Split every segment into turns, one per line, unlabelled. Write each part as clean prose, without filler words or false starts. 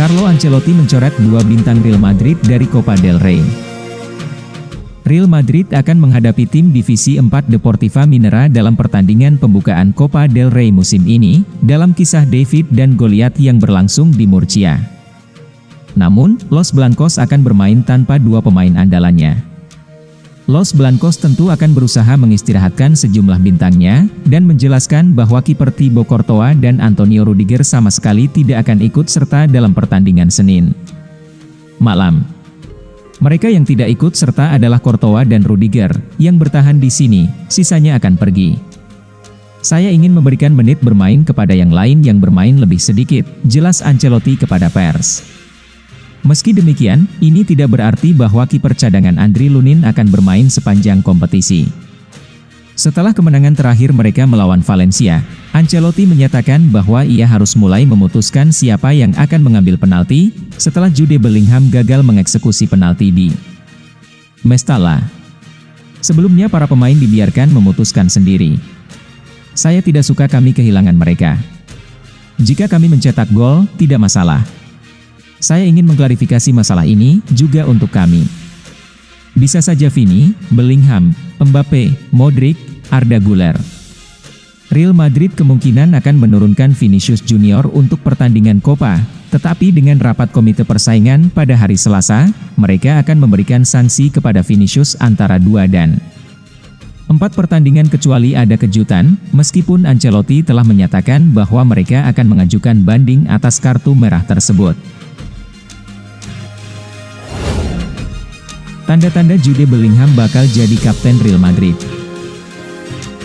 Carlo Ancelotti mencoret dua bintang Real Madrid dari Copa del Rey. Real Madrid akan menghadapi tim Divisi 4 Deportiva Minera dalam pertandingan pembukaan Copa del Rey musim ini, dalam kisah David dan Goliat yang berlangsung di Murcia. Namun, Los Blancos akan bermain tanpa dua pemain andalannya. Los Blancos tentu akan berusaha mengistirahatkan sejumlah bintangnya, dan menjelaskan bahwa kiper Thibaut Courtois dan Antonio Rudiger sama sekali tidak akan ikut serta dalam pertandingan Senin malam. Mereka yang tidak ikut serta adalah Courtois dan Rudiger, yang bertahan di sini, sisanya akan pergi. Saya ingin memberikan menit bermain kepada yang lain yang bermain lebih sedikit, jelas Ancelotti kepada pers. Meski demikian, ini tidak berarti bahwa kiper cadangan Andriy Lunin akan bermain sepanjang kompetisi. Setelah kemenangan terakhir mereka melawan Valencia, Ancelotti menyatakan bahwa ia harus mulai memutuskan siapa yang akan mengambil penalti, setelah Jude Bellingham gagal mengeksekusi penalti di Mestalla. Sebelumnya para pemain dibiarkan memutuskan sendiri. Saya tidak suka kami kehilangan mereka. Jika kami mencetak gol, tidak masalah. Saya ingin mengklarifikasi masalah ini juga untuk kami. Bisa saja Vini, Bellingham, Mbappe, Modric, Arda Güler. Real Madrid kemungkinan akan menurunkan Vinicius Junior untuk pertandingan Copa, tetapi dengan rapat komite persaingan pada hari Selasa, mereka akan memberikan sanksi kepada Vinicius antara 2 dan 4 pertandingan kecuali ada kejutan, meskipun Ancelotti telah menyatakan bahwa mereka akan mengajukan banding atas kartu merah tersebut. Tanda-tanda Jude Bellingham bakal jadi kapten Real Madrid.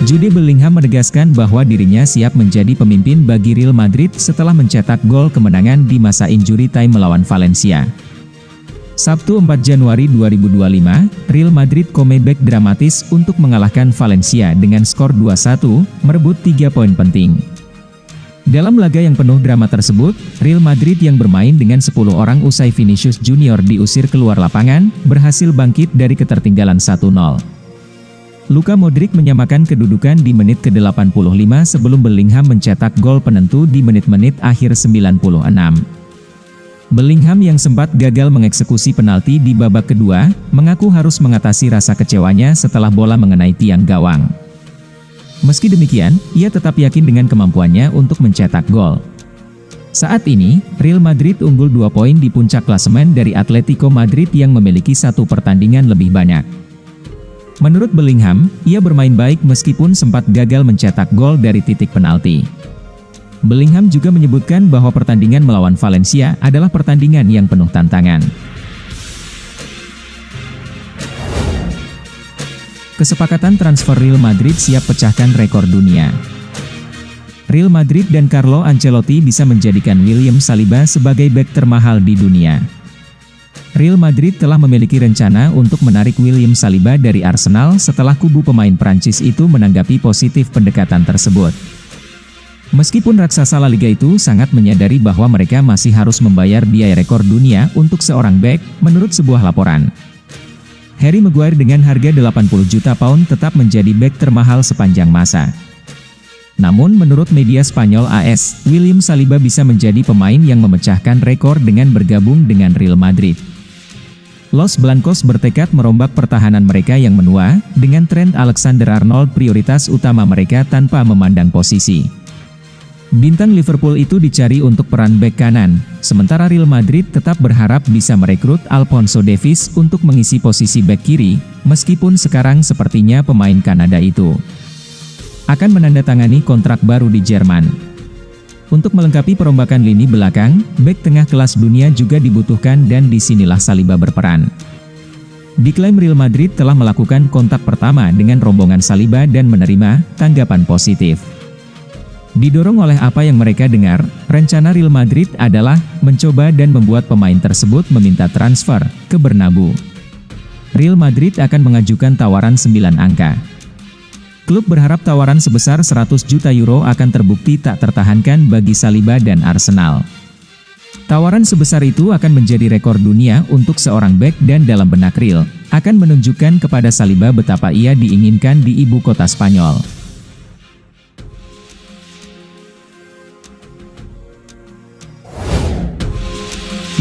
Jude Bellingham menegaskan bahwa dirinya siap menjadi pemimpin bagi Real Madrid setelah mencetak gol kemenangan di masa injury time melawan Valencia. Sabtu 4 Januari 2025, Real Madrid comeback dramatis untuk mengalahkan Valencia dengan skor 2-1, merebut 3 poin penting. Dalam laga yang penuh drama tersebut, Real Madrid yang bermain dengan 10 orang usai Vinicius Junior diusir keluar lapangan, berhasil bangkit dari ketertinggalan 1-0. Luka Modric menyamakan kedudukan di menit ke-85 sebelum Bellingham mencetak gol penentu di menit-menit akhir 96. Bellingham yang sempat gagal mengeksekusi penalti di babak kedua, mengaku harus mengatasi rasa kecewanya setelah bola mengenai tiang gawang. Meski demikian, ia tetap yakin dengan kemampuannya untuk mencetak gol. Saat ini, Real Madrid unggul 2 poin di puncak klasemen dari Atletico Madrid yang memiliki 1 pertandingan lebih banyak. Menurut Bellingham, ia bermain baik meskipun sempat gagal mencetak gol dari titik penalti. Bellingham juga menyebutkan bahwa pertandingan melawan Valencia adalah pertandingan yang penuh tantangan. Kesepakatan transfer Real Madrid siap pecahkan rekor dunia. Real Madrid dan Carlo Ancelotti bisa menjadikan William Saliba sebagai bek termahal di dunia. Real Madrid telah memiliki rencana untuk menarik William Saliba dari Arsenal setelah kubu pemain Prancis itu menanggapi positif pendekatan tersebut. Meskipun raksasa La Liga itu sangat menyadari bahwa mereka masih harus membayar biaya rekor dunia untuk seorang bek, menurut sebuah laporan. Harry Maguire dengan harga 80 juta pound tetap menjadi bek termahal sepanjang masa. Namun menurut media Spanyol AS, William Saliba bisa menjadi pemain yang memecahkan rekor dengan bergabung dengan Real Madrid. Los Blancos bertekad merombak pertahanan mereka yang menua, dengan Trent Alexander-Arnold prioritas utama mereka tanpa memandang posisi. Bintang Liverpool itu dicari untuk peran bek kanan, sementara Real Madrid tetap berharap bisa merekrut Alphonso Davies untuk mengisi posisi bek kiri, meskipun sekarang sepertinya pemain Kanada itu akan menandatangani kontrak baru di Jerman. Untuk melengkapi perombakan lini belakang, bek tengah kelas dunia juga dibutuhkan dan disinilah Saliba berperan. Diklaim Real Madrid telah melakukan kontak pertama dengan rombongan Saliba dan menerima tanggapan positif. Didorong oleh apa yang mereka dengar, rencana Real Madrid adalah mencoba dan membuat pemain tersebut meminta transfer ke Bernabeu. Real Madrid akan mengajukan tawaran 9 angka. Klub berharap tawaran sebesar 100 juta euro akan terbukti tak tertahankan bagi Saliba dan Arsenal. Tawaran sebesar itu akan menjadi rekor dunia untuk seorang bek dan dalam benak Real, akan menunjukkan kepada Saliba betapa ia diinginkan di ibu kota Spanyol.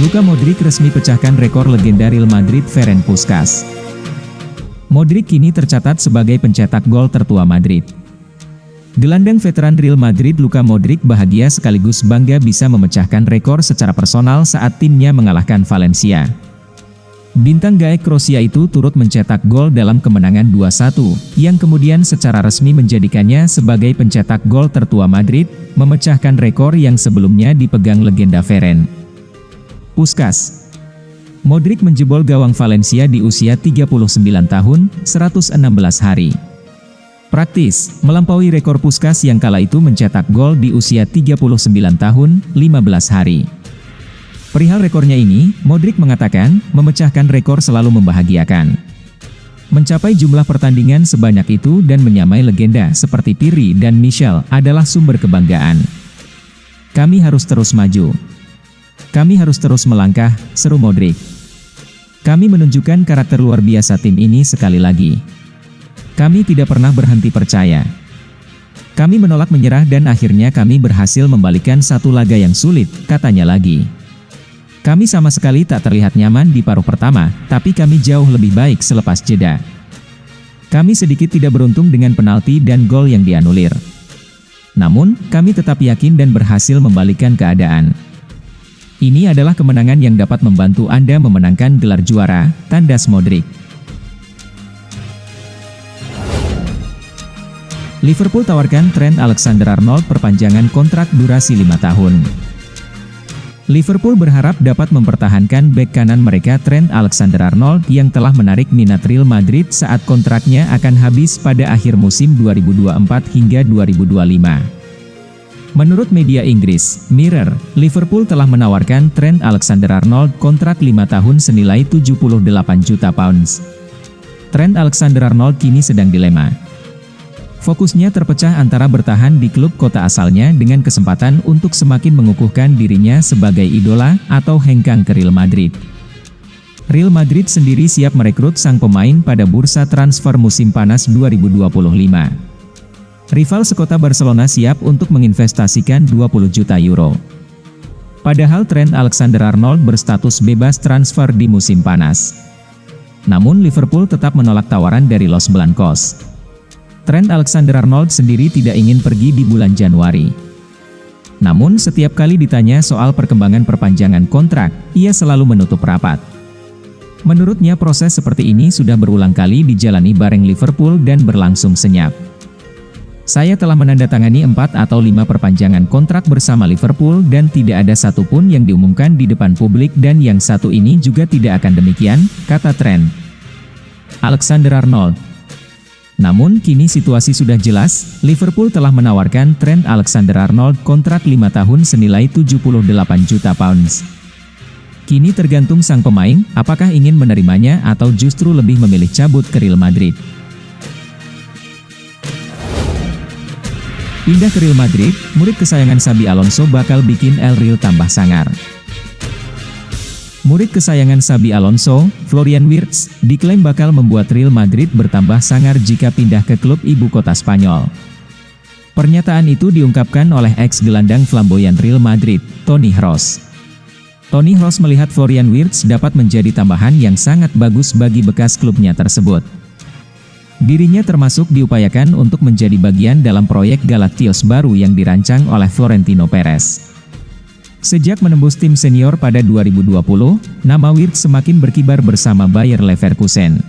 Luka Modric resmi pecahkan rekor legenda Real Madrid Ferenc Puskás. Modric kini tercatat sebagai pencetak gol tertua Madrid. Gelandang veteran Real Madrid Luka Modric bahagia sekaligus bangga bisa memecahkan rekor secara personal saat timnya mengalahkan Valencia. Bintang gaek Kroasia itu turut mencetak gol dalam kemenangan 2-1, yang kemudian secara resmi menjadikannya sebagai pencetak gol tertua Madrid, memecahkan rekor yang sebelumnya dipegang legenda Ferenc Puskás. Modric menjebol gawang Valencia di usia 39 tahun, 116 hari. Praktis, melampaui rekor Puskás yang kala itu mencetak gol di usia 39 tahun, 15 hari. Perihal rekornya ini, Modric mengatakan, memecahkan rekor selalu membahagiakan. Mencapai jumlah pertandingan sebanyak itu dan menyamai legenda seperti Pirlo dan Michel adalah sumber kebanggaan. Kami harus terus maju. Kami harus terus melangkah, seru Modric. Kami menunjukkan karakter luar biasa tim ini sekali lagi. Kami tidak pernah berhenti percaya. Kami menolak menyerah dan akhirnya kami berhasil membalikkan satu laga yang sulit, katanya lagi. Kami sama sekali tak terlihat nyaman di paruh pertama, tapi kami jauh lebih baik selepas jeda. Kami sedikit tidak beruntung dengan penalti dan gol yang dianulir. Namun, kami tetap yakin dan berhasil membalikkan keadaan. Ini adalah kemenangan yang dapat membantu Anda memenangkan gelar juara, tandas Modric. Liverpool tawarkan Trent Alexander-Arnold perpanjangan kontrak durasi 5 tahun. Liverpool berharap dapat mempertahankan bek kanan mereka Trent Alexander-Arnold yang telah menarik minat Real Madrid saat kontraknya akan habis pada akhir musim 2024 hingga 2025. Menurut media Inggris, Mirror, Liverpool telah menawarkan Trent Alexander-Arnold kontrak 5 tahun senilai 78 juta pounds. Trent Alexander-Arnold kini sedang dilema. Fokusnya terpecah antara bertahan di klub kota asalnya dengan kesempatan untuk semakin mengukuhkan dirinya sebagai idola atau hengkang ke Real Madrid. Real Madrid sendiri siap merekrut sang pemain pada bursa transfer musim panas 2025. Rival sekota Barcelona siap untuk menginvestasikan 20 juta euro. Padahal Trent Alexander-Arnold berstatus bebas transfer di musim panas. Namun Liverpool tetap menolak tawaran dari Los Blancos. Trent Alexander-Arnold sendiri tidak ingin pergi di bulan Januari. Namun setiap kali ditanya soal perkembangan perpanjangan kontrak, ia selalu menutup rapat. Menurutnya proses seperti ini sudah berulang kali dijalani bareng Liverpool dan berlangsung senyap. Saya telah menandatangani 4 atau 5 perpanjangan kontrak bersama Liverpool dan tidak ada satupun yang diumumkan di depan publik dan yang satu ini juga tidak akan demikian, kata Trent Alexander-Arnold. Namun kini situasi sudah jelas, Liverpool telah menawarkan Trent Alexander-Arnold kontrak 5 tahun senilai 78 juta pounds. Kini tergantung sang pemain, apakah ingin menerimanya atau justru lebih memilih cabut ke Real Madrid. Pindah ke Real Madrid, murid kesayangan Xabi Alonso bakal bikin El Real tambah sangar. Murid kesayangan Xabi Alonso, Florian Wirtz, diklaim bakal membuat Real Madrid bertambah sangar jika pindah ke klub ibu kota Spanyol. Pernyataan itu diungkapkan oleh ex-gelandang flamboyan Real Madrid, Toni Kroos. Toni Kroos melihat Florian Wirtz dapat menjadi tambahan yang sangat bagus bagi bekas klubnya tersebut. Dirinya termasuk diupayakan untuk menjadi bagian dalam proyek Galacticos baru yang dirancang oleh Florentino Perez. Sejak menembus tim senior pada 2020, nama Wirtz semakin berkibar bersama Bayer Leverkusen.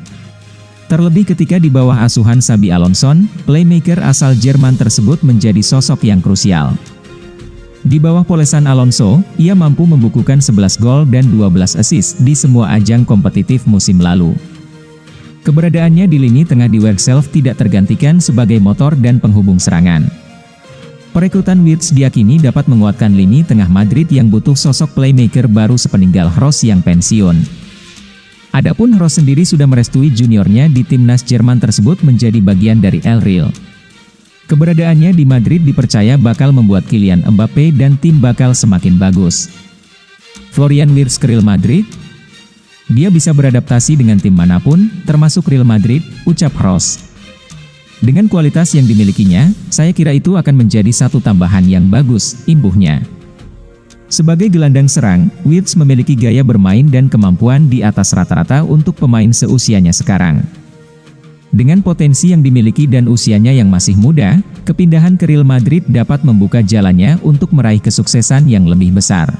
Terlebih ketika di bawah asuhan Xabi Alonso, playmaker asal Jerman tersebut menjadi sosok yang krusial. Di bawah polesan Alonso, ia mampu membukukan 11 gol dan 12 assist di semua ajang kompetitif musim lalu. Keberadaannya di lini tengah di Werkself tidak tergantikan sebagai motor dan penghubung serangan. Perekrutan Wirtz diyakini dapat menguatkan lini tengah Madrid yang butuh sosok playmaker baru sepeninggal Kroos yang pensiun. Adapun Kroos sendiri sudah merestui juniornya di timnas Jerman tersebut menjadi bagian dari El Real. Keberadaannya di Madrid dipercaya bakal membuat Kylian Mbappe dan tim bakal semakin bagus. Florian Wirtz ke Real Madrid? Dia bisa beradaptasi dengan tim manapun, termasuk Real Madrid, ucap Kroos. Dengan kualitas yang dimilikinya, saya kira itu akan menjadi satu tambahan yang bagus, imbuhnya. Sebagai gelandang serang, Wirtz memiliki gaya bermain dan kemampuan di atas rata-rata untuk pemain seusianya sekarang. Dengan potensi yang dimiliki dan usianya yang masih muda, kepindahan ke Real Madrid dapat membuka jalannya untuk meraih kesuksesan yang lebih besar.